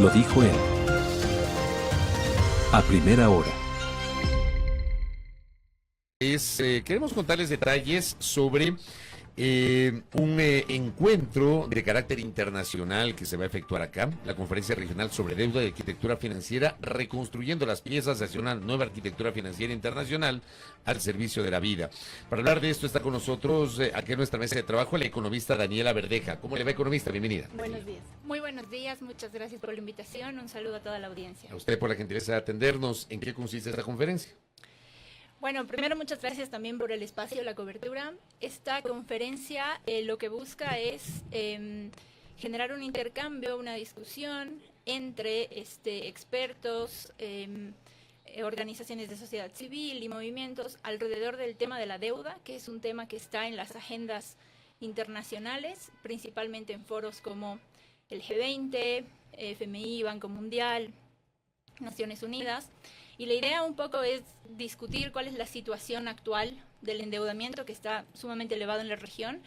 Lo dijo él. A primera hora. Queremos contarles detalles sobre un encuentro de carácter internacional que se va a efectuar acá, la Conferencia Regional sobre Deuda y Arquitectura Financiera, reconstruyendo las piezas hacia una nueva arquitectura financiera internacional al servicio de la vida. Para hablar de esto está con nosotros, aquí en nuestra mesa de trabajo, la economista Daniela Verdeja. ¿Cómo le va, economista? Bienvenida. Buenos días. Muy buenos días, muchas gracias por la invitación, un saludo a toda la audiencia. A usted por la gentileza de atendernos. ¿En qué consiste esta conferencia? Bueno, primero muchas gracias también por el espacio, la cobertura. Esta conferencia lo que busca es generar un intercambio, una discusión entre expertos, organizaciones de sociedad civil y movimientos alrededor del tema de la deuda, que es un tema que está en las agendas internacionales, principalmente en foros como el G20, FMI, Banco Mundial, Naciones Unidas. Y la idea un poco es discutir cuál es la situación actual del endeudamiento que está sumamente elevado en la región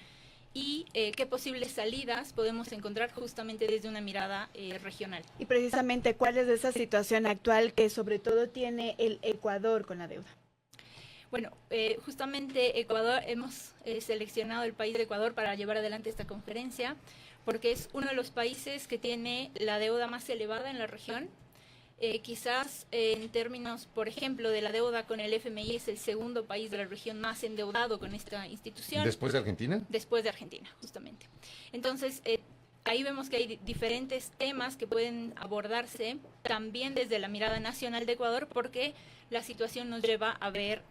y qué posibles salidas podemos encontrar justamente desde una mirada regional. Y precisamente, ¿cuál es esa situación actual que sobre todo tiene el Ecuador con la deuda? Bueno, justamente Ecuador, hemos seleccionado el país de Ecuador para llevar adelante esta conferencia porque es uno de los países que tiene la deuda más elevada en la región. Quizás en términos, por ejemplo, de la deuda con el FMI, es el segundo país de la región más endeudado con esta institución. ¿Después de Argentina? Después de Argentina, justamente. Entonces, ahí vemos que hay diferentes temas que pueden abordarse también desde la mirada nacional de Ecuador, porque la situación nos lleva a ver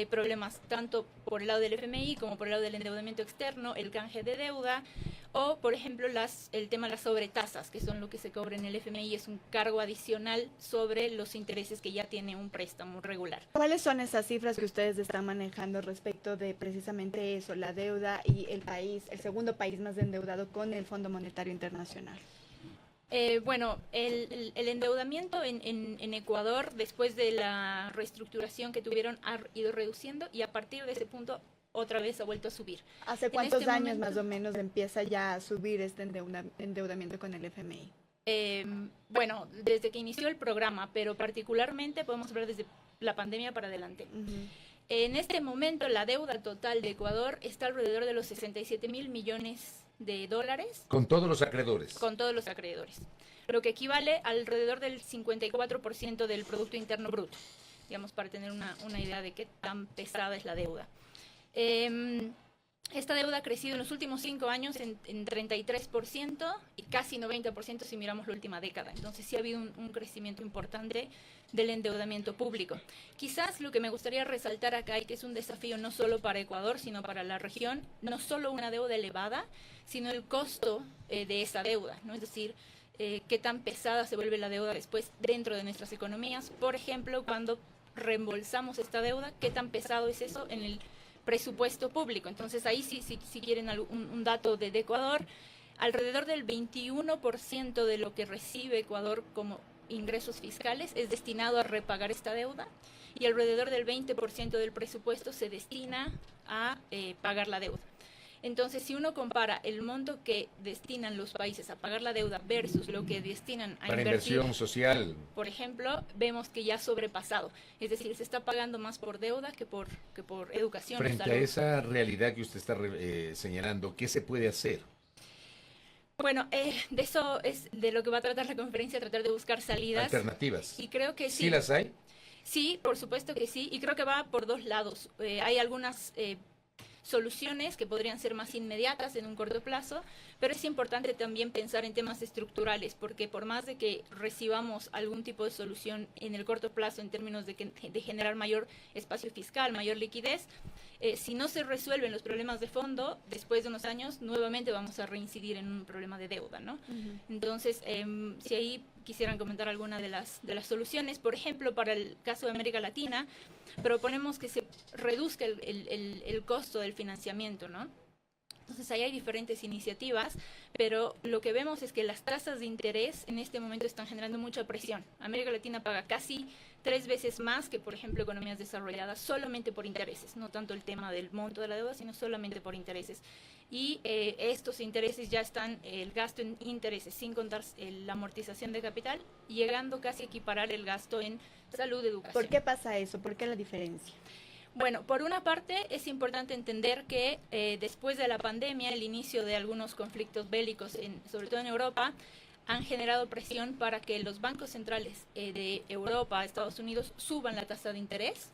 problemas tanto por el lado del FMI como por el lado del endeudamiento externo, el canje de deuda, o, por ejemplo, el tema de las sobretasas, que son lo que se cobra en el FMI, es un cargo adicional sobre los intereses que ya tiene un préstamo regular. ¿Cuáles son esas cifras que ustedes están manejando respecto de precisamente eso, la deuda y el país, el segundo país más endeudado con el Fondo Monetario Internacional? Bueno, el endeudamiento en Ecuador, después de la reestructuración que tuvieron, ha ido reduciendo y a partir de ese punto otra vez ha vuelto a subir. ¿Hace cuántos años más o menos empieza ya a subir este endeudamiento con el FMI? Bueno, desde que inició el programa, pero particularmente podemos ver desde la pandemia para adelante. En este momento la deuda total de Ecuador está alrededor de los 67.000 millones de dólares. ¿Con todos los acreedores? Con todos los acreedores. Lo que equivale alrededor del 54% del Producto Interno Bruto, digamos, para tener una idea de qué tan pesada es la deuda. Esta deuda ha crecido en los últimos 5 años en 33% y casi 90% si miramos la última década. Entonces sí ha habido un crecimiento importante del endeudamiento público. Quizás lo que me gustaría resaltar acá, y que es un desafío no solo para Ecuador, sino para la región, no solo una deuda elevada, sino el costo de esa deuda, ¿no? Es decir, qué tan pesada se vuelve la deuda después dentro de nuestras economías. Por ejemplo, cuando reembolsamos esta deuda, qué tan pesado es eso en el presupuesto público. Entonces ahí si quieren un dato de Ecuador, alrededor del 21% de lo que recibe Ecuador como ingresos fiscales es destinado a repagar esta deuda y alrededor del 20% del presupuesto se destina a pagar la deuda. Entonces, si uno compara el monto que destinan los países a pagar la deuda versus lo que destinan a para invertir, inversión social, por ejemplo, vemos que ya ha sobrepasado. Es decir, se está pagando más por deuda que por educación. frente a esa realidad que usted está señalando, ¿qué se puede hacer? Bueno, de eso es de lo que va a tratar la conferencia, tratar de buscar salidas. Alternativas. Y creo que sí. ¿Sí las hay? Sí, por supuesto que sí. Y creo que va por dos lados. Hay algunas soluciones que podrían ser más inmediatas en un corto plazo, pero es importante también pensar en temas estructurales, porque por más de que recibamos algún tipo de solución en el corto plazo en términos de generar mayor espacio fiscal, mayor liquidez, si no se resuelven los problemas de fondo, después de unos años nuevamente vamos a reincidir en un problema de deuda, ¿no? Entonces, si ahí quisieran comentar alguna de las soluciones, por ejemplo, para el caso de América Latina, proponemos que se reduzca el costo del financiamiento, ¿no? Entonces ahí hay diferentes iniciativas, pero lo que vemos es que las tasas de interés en este momento están generando mucha presión. América Latina paga casi 3 veces más que, por ejemplo, economías desarrolladas solamente por intereses, no tanto el tema del monto de la deuda, sino solamente por intereses. Y estos intereses ya están, el gasto en intereses, sin contar la amortización de capital, llegando casi a equiparar el gasto en salud, educación. ¿Por qué pasa eso? ¿Por qué la diferencia? Bueno, por una parte es importante entender que después de la pandemia, el inicio de algunos conflictos bélicos, sobre todo en Europa, han generado presión para que los bancos centrales de Europa, Estados Unidos, suban la tasa de interés.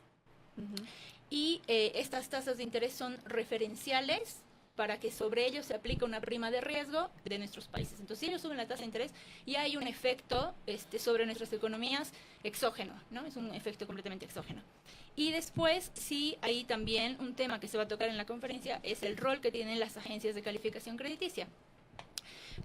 Y estas tasas de interés son referenciales para que sobre ellos se aplique una prima de riesgo de nuestros países. Entonces, si ellos suben la tasa de interés, y hay un efecto sobre nuestras economías exógeno, ¿no? Es un efecto completamente exógeno. Y después, sí, hay también un tema que se va a tocar en la conferencia, es el rol que tienen las agencias de calificación crediticia.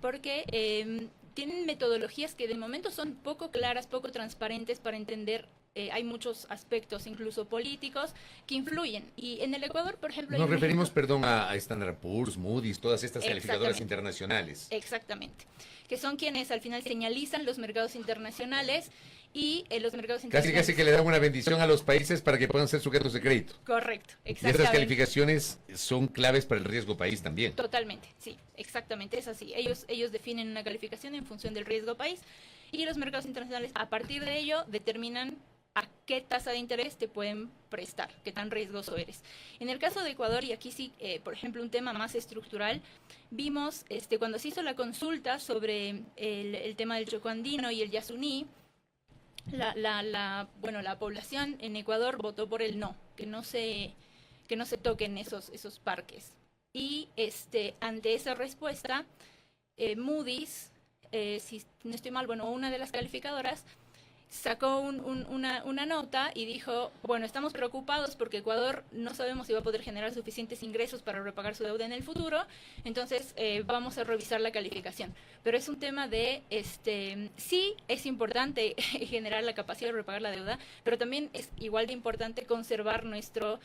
Porque tienen metodologías que de momento son poco claras, poco transparentes para entender. Hay muchos aspectos, incluso políticos, que influyen. Y en el Ecuador, por ejemplo... Nos referimos, perdón, a Standard & Poor's, Moody's, todas estas calificadoras internacionales. Exactamente. Que son quienes al final señalizan los mercados internacionales y los mercados Casi internacionales... que le dan una bendición a los países para que puedan ser sujetos de crédito. Correcto, Y exactamente. esas calificaciones son claves para el riesgo país también. Totalmente, sí, exactamente, es así. Ellos definen una calificación en función del riesgo país y los mercados internacionales a partir de ello determinan a qué tasa de interés te pueden prestar, qué tan riesgoso eres. En el caso de Ecuador, y aquí sí, por ejemplo, un tema más estructural, vimos cuando se hizo la consulta sobre el tema del Chocó Andino y el Yasuní, la población en Ecuador votó por el no, que no se toquen esos parques. Y ante esa respuesta, Moody's, si no estoy mal, una de las calificadoras sacó una nota y dijo, bueno, estamos preocupados porque Ecuador no sabemos si va a poder generar suficientes ingresos para repagar su deuda en el futuro, entonces vamos a revisar la calificación. Pero es un tema de, sí es importante generar la capacidad de repagar la deuda, pero también es igual de importante conservar nuestros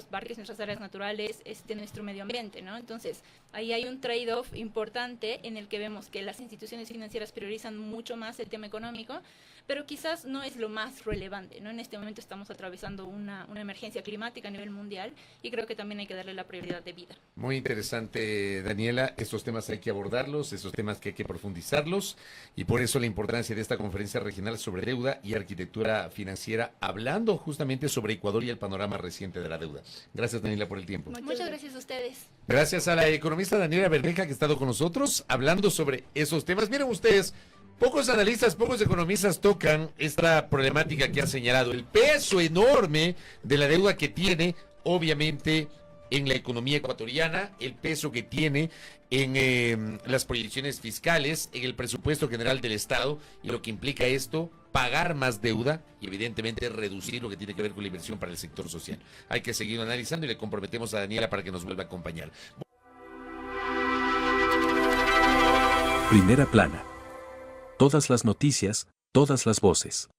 parques, nuestras áreas naturales, nuestro medio ambiente, ¿no? Entonces, ahí hay un trade-off importante en el que vemos que las instituciones financieras priorizan mucho más el tema económico, pero quizás no es lo más relevante, ¿no? En este momento estamos atravesando una emergencia climática a nivel mundial y creo que también hay que darle la prioridad de vida. Muy interesante, Daniela. Estos temas hay que abordarlos, estos temas que hay que profundizarlos y por eso la importancia de esta conferencia regional sobre deuda y arquitectura financiera, hablando justamente sobre Ecuador y el panorama reciente de la deuda. Gracias, Daniela, por el tiempo. Muchas gracias a ustedes. Gracias a la economista Daniela Bermeja que ha estado con nosotros hablando sobre esos temas. Miren ustedes, pocos analistas, pocos economistas tocan esta problemática que ha señalado, el peso enorme de la deuda que tiene, obviamente, en la economía ecuatoriana, el peso que tiene en las proyecciones fiscales, en el presupuesto general del Estado, y lo que implica esto, pagar más deuda y evidentemente reducir lo que tiene que ver con la inversión para el sector social. Hay que seguir analizando y le comprometemos a Daniela para que nos vuelva a acompañar. Primera plana. Todas las noticias, todas las voces.